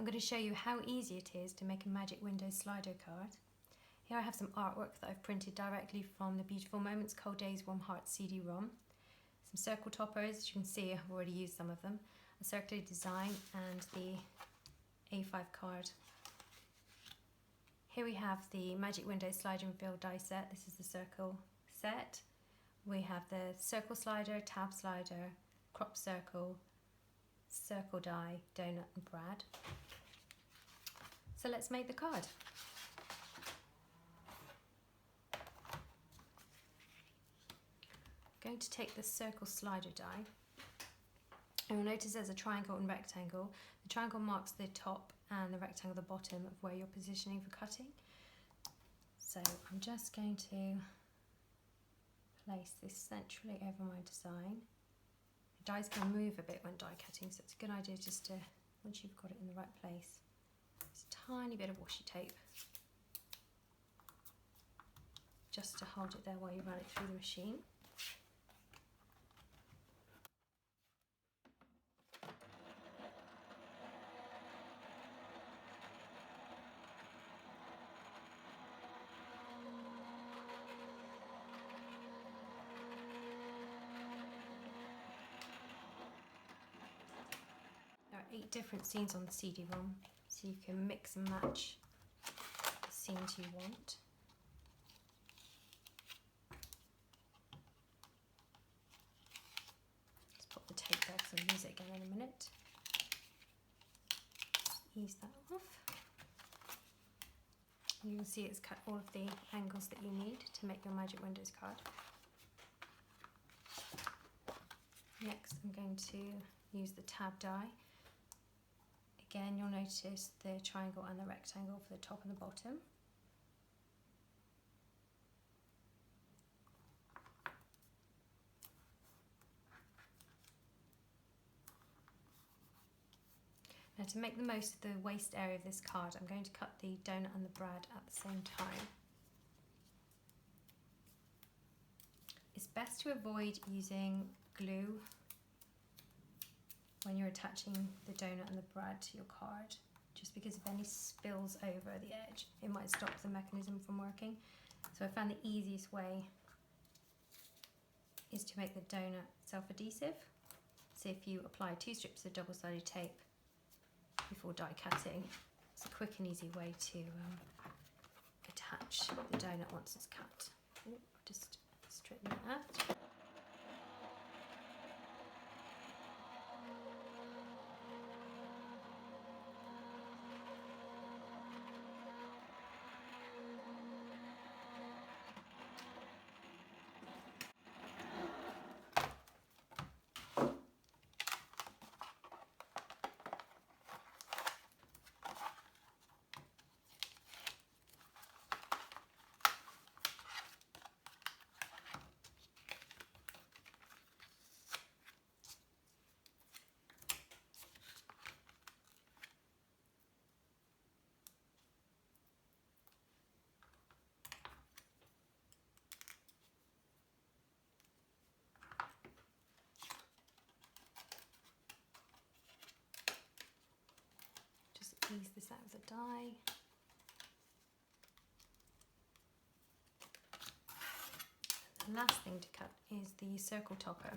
I'm going to show you how easy it is to make a Magic Windows Slido card. Here I have some artwork that I've printed directly from the Beautiful Moments Cold Days from Hearts CD-ROM. Some circle toppers, as you can see I've already used some of them, a circular design and the A5 card. Here we have the Magic Windows Slider and Fill die set. This is the circle set. We have the circle slider, tab slider, crop circle, circle die, donut and brad. So let's make the card. I'm going to take the circle slider die. And you'll notice there's a triangle and rectangle. The triangle marks the top and the rectangle the bottom of where you're positioning for cutting. So I'm just going to place this centrally over my design. The dies can move a bit when die cutting, so it's a good idea just to, once you've got it in the right place, just a tiny bit of washi tape just to hold it there while you run it through the machine. There are 8 different scenes on the CD-ROM, so you can mix and match the scenes you want. Let's pop the tape there because I'll use it again in a minute. Just ease that off. And you can see it's cut all of the angles that you need to make your Magic Windows card. Next I'm going to use the tab die. Again, you'll notice the triangle and the rectangle for the top and the bottom. Now, to make the most of the waist area of this card, I'm going to cut the donut and the brad at the same time. It's best to avoid using glue when you're attaching the donut and the brad to your card, just because if any spills over the edge, it might stop the mechanism from working. So I found the easiest way is to make the donut self-adhesive. So if you apply 2 strips of double-sided tape before die cutting, it's a quick and easy way to attach the donut once it's cut. Ooh, I'll just straighten that out. Ease this out of the die. And the last thing to cut is the circle topper.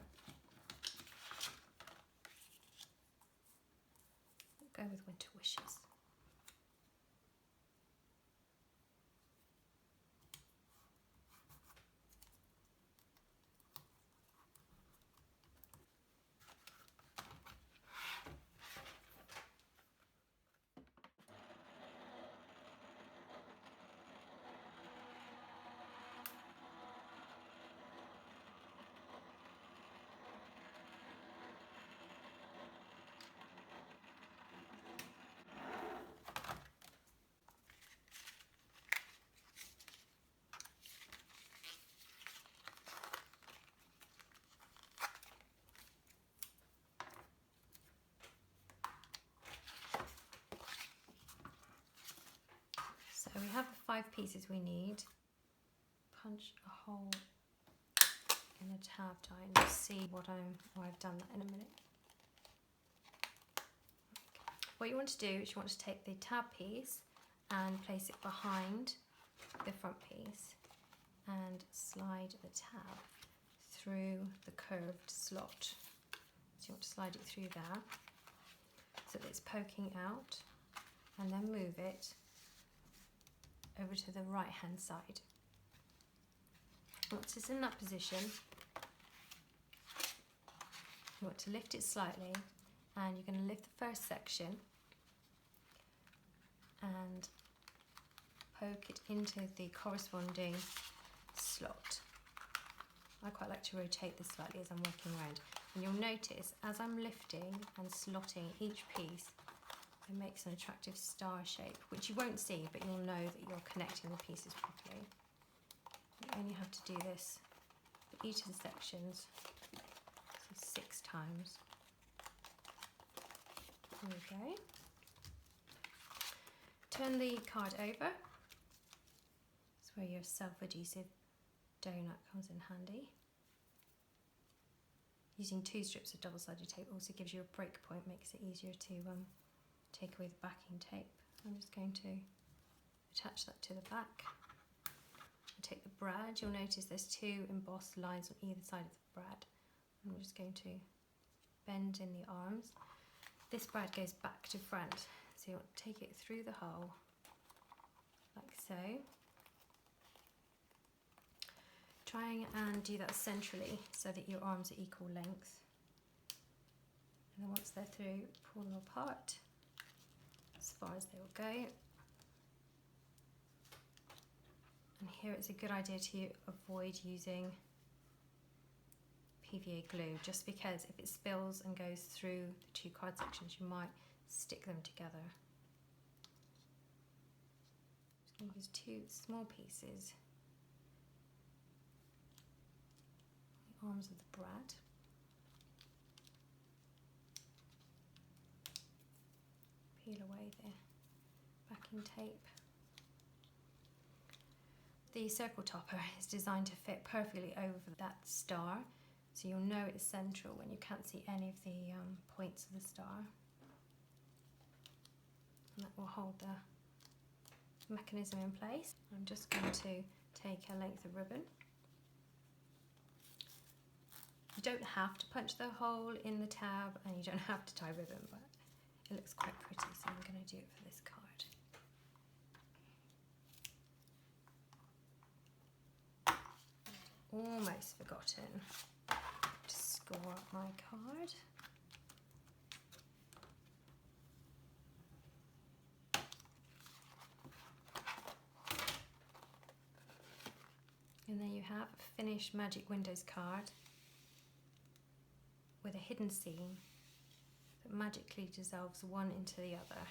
We'll go with Winter Wishes. So we have the 5 pieces we need. Punch a hole in the tab die and you'll see why I've done that in a minute. What you want to do is you want to take the tab piece and place it behind the front piece and slide the tab through the curved slot. So you want to slide it through there so that it's poking out, and then move it over to the right hand side. Once it's in that position, you want to lift it slightly, and you're going to lift the first section and poke it into the corresponding slot. I quite like to rotate this slightly as I'm working around, and you'll notice as I'm lifting and slotting each piece, it makes an attractive star shape, which you won't see, but you'll know that you're connecting the pieces properly. You only have to do this for each of the sections, so 6 times. There we go. Turn the card over. That's where your self-adhesive donut comes in handy. Using 2 strips of double-sided tape also gives you a break point, makes it easier to take away the backing tape. I'm just going to attach that to the back. I'll take the brad. You'll notice there's 2 embossed lines on either side of the brad. I'm just going to bend in the arms. This brad goes back to front, so you want to take it through the hole, like so. Trying and do that centrally so that your arms are equal length. And then once they're through, pull them apart as far as they will go. And here it's a good idea to avoid using PVA glue, just because if it spills and goes through the 2 card sections, you might stick them together. I'm just going to use 2 small pieces. The arms of the brad. Peel away the backing tape. The circle topper is designed to fit perfectly over that star, so you'll know it's central when you can't see any of the points of the star. And that will hold the mechanism in place. I'm just going to take a length of ribbon. You don't have to punch the hole in the tab, and you don't have to tie ribbon, but it looks quite pretty, so I'm going to do it for this card. Almost forgotten to score up my card. And there you have a finished Magic Windows card with a hidden seam that magically dissolves one into the other.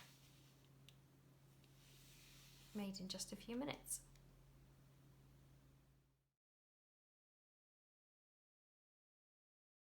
Made in just a few minutes.